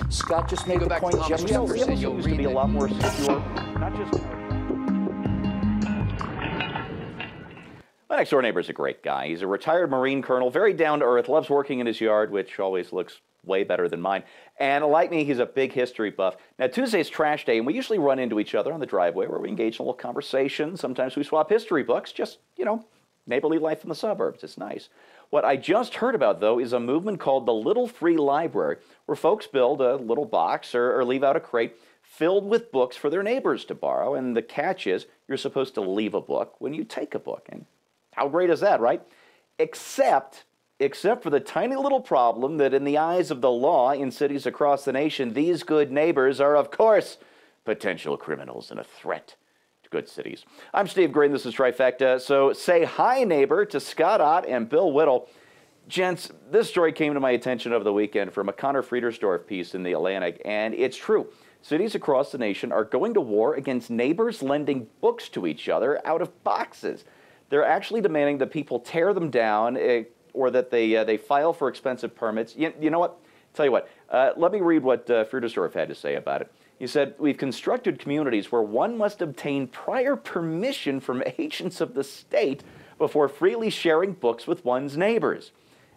Scott just made the point. Jefferson used to be a lot more secure, not just. My next door neighbor is a great guy. He's a retired Marine colonel, very down to earth, loves working in his yard, which always looks way better than mine. And like me, he's a big history buff. Now, Tuesday's trash day, and we usually run into each other on the driveway where we engage in a little conversation. Sometimes we swap history books, just, neighborly life in the suburbs. It's nice. What I just heard about, though, is a movement called the Little Free Library, where folks build a little box or leave out a crate filled with books for their neighbors to borrow. And the catch is you're supposed to leave a book when you take a book. And how great is that, right? Except for the tiny little problem that in the eyes of the law in cities across the nation, these good neighbors are, of course, potential criminals and a threat to good cities. I'm Steve Green. This is Trifecta. So say hi, neighbor, to Scott Ott and Bill Whittle. Gents, this story came to my attention over the weekend from a Connor Friedersdorf piece in The Atlantic, and it's true. Cities across the nation are going to war against neighbors lending books to each other out of boxes. They're actually demanding that people tear them down or that they file for expensive permits. You know what? Tell you what, let me read what Friedersdorf had to say about it. He said, "We've constructed communities where one must obtain prior permission from agents of the state before freely sharing books with one's neighbors.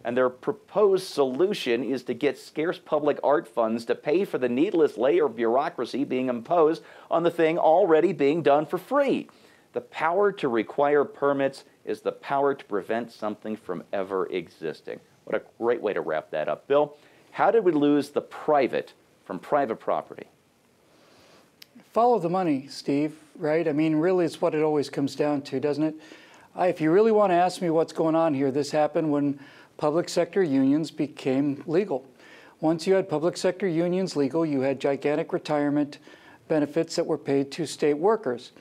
And their proposed solution is to get scarce public art funds to pay for the needless layer of bureaucracy being imposed on the thing already being done for free. The power to require permits is the power to prevent something from ever existing." What a great way to wrap that up. Bill, how did we lose the private from private property? Follow the money, Steve, right? I mean, really, it's what it always comes down to, doesn't it? If you really want to ask me what's going on here, this happened when public sector unions became legal. Once you had public sector unions legal, you had gigantic retirement benefits that were paid to state workers.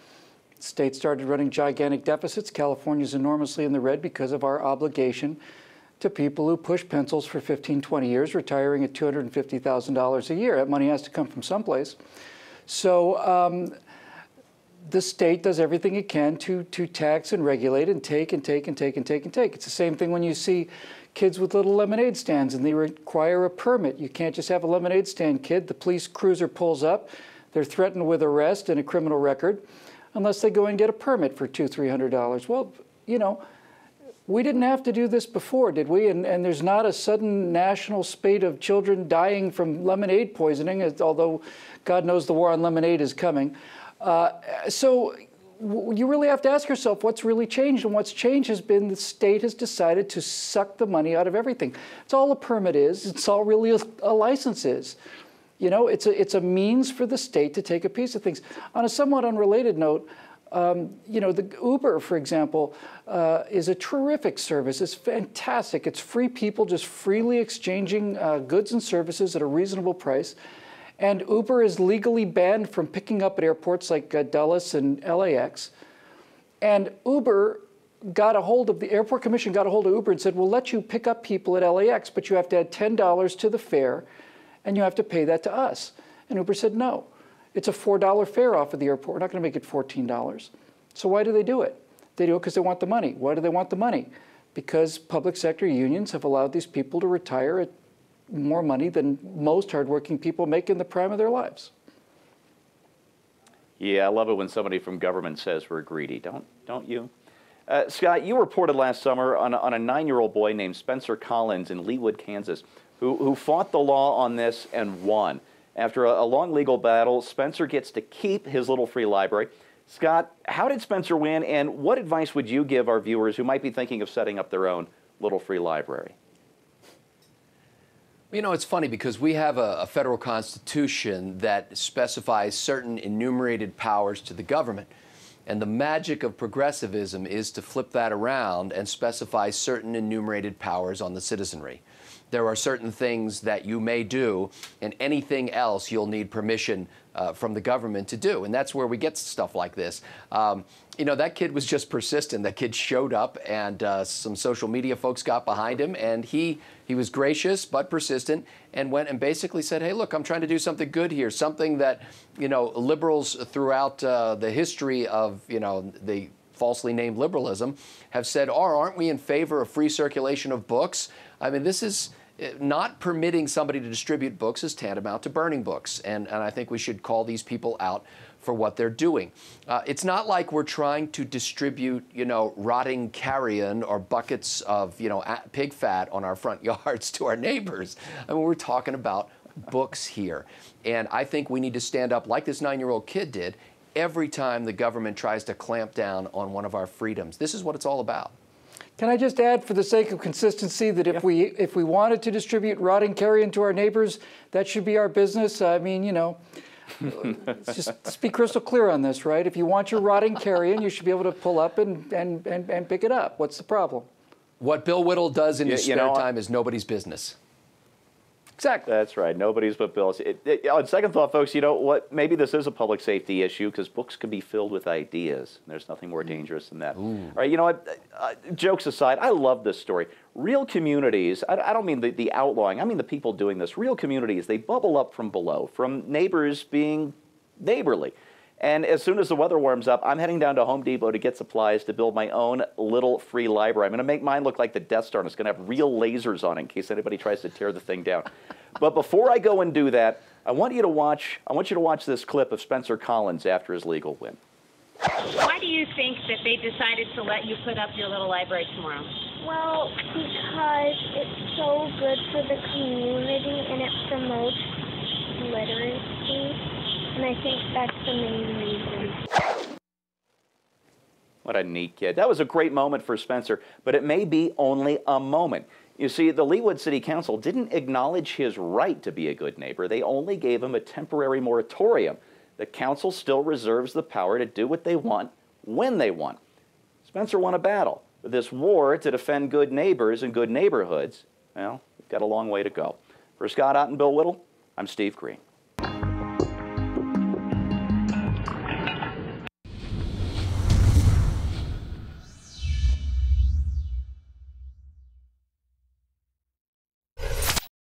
States started running gigantic deficits. California's enormously in the red because of our obligation to people who push pencils for 15, 20 years, retiring at $250,000 a year. That money has to come from someplace. So the state does everything it can to tax and regulate and take and take and take and take and take. It's the same thing when you see kids with little lemonade stands and they require a permit. You can't just have a lemonade stand kid. The police cruiser pulls up. They're threatened with arrest and a criminal record unless they go and get a permit for $200, $300. Well, we didn't have to do this before, did we? And there's not a sudden national spate of children dying from lemonade poisoning, although God knows the war on lemonade is coming. So you really have to ask yourself what's really changed, and what's changed has been the state has decided to suck the money out of everything. It's all a permit is. It's all really a license is. It's a means for the state to take a piece of things. On a somewhat unrelated note, the Uber, for example, is a terrific service. It's fantastic. It's free people just freely exchanging goods and services at a reasonable price. And Uber is legally banned from picking up at airports like Dulles and LAX. And Uber the Airport Commission got a hold of Uber and said, we'll let you pick up people at LAX, but you have to add $10 to the fare, and you have to pay that to us. And Uber said, no, it's a $4 fare off of the airport. We're not going to make it $14. So why do they do it? They do it because they want the money. Why do they want the money? Because public sector unions have allowed these people to retire at more money than most hardworking people make in the prime of their lives. Yeah, I love it when somebody from government says we're greedy, don't you? Scott, you reported last summer on a 9-year-old boy named Spencer Collins in Leawood, Kansas, who fought the law on this and won. After a long legal battle, Spencer gets to keep his little free library. Scott, how did Spencer win, and what advice would you give our viewers who might be thinking of setting up their own little free library? It's funny because we have a federal constitution that specifies certain enumerated powers to the government. And the magic of progressivism is to flip that around and specify certain enumerated powers on the citizenry. There are certain things that you may do, and anything else you'll need permission from the government to do. And that's where we get stuff like this. That kid was just persistent. That kid showed up, and some social media folks got behind him, and he was gracious but persistent and went and basically said, hey, look, I'm trying to do something good here, something that, liberals throughout the history of, the falsely named liberalism have said, aren't we in favor of free circulation of books? I mean, this is Not permitting somebody to distribute books is tantamount to burning books, and I think we should call these people out for what they're doing. It's not like we're trying to distribute, rotting carrion or buckets of, pig fat on our front yards to our neighbors. I mean, we're talking about books here. And I think we need to stand up like this 9-year-old kid did every time the government tries to clamp down on one of our freedoms. This is what it's all about. Can I just add, for the sake of consistency, that if we wanted to distribute rotting carrion to our neighbors, that should be our business? I mean, let's be crystal clear on this, right? If you want your rotting carrion, you should be able to pull up and pick it up. What's the problem? What Bill Whittle does in his spare time is nobody's business. Exactly. That's right. Nobody's but Bill's. On second thought, folks, you know what? Maybe this is a public safety issue because books can be filled with ideas. There's nothing more dangerous than that. All right, you know what? Jokes aside, I love this story. Real communities, I don't mean the outlawing, I mean the people doing this. Real communities, they bubble up from below, from neighbors being neighborly. And as soon as the weather warms up, I'm heading down to Home Depot to get supplies to build my own little free library. I'm going to make mine look like the Death Star, and it's going to have real lasers on it in case anybody tries to tear the thing down. But before I go and do that, I want you to watch this clip of Spencer Collins after his legal win. Why do you think that they decided to let you put up your little library tomorrow? Well, because it's so good for the community and it promotes literacy. And I think that's the main reason. What a neat kid. That was a great moment for Spencer, but it may be only a moment. You see, the Leawood City Council didn't acknowledge his right to be a good neighbor. They only gave him a temporary moratorium. The council still reserves the power to do what they want, when they want. Spencer won a battle. But this war to defend good neighbors and good neighborhoods, well, we've got a long way to go. For Scott Ott and Bill Whittle, I'm Steve Green.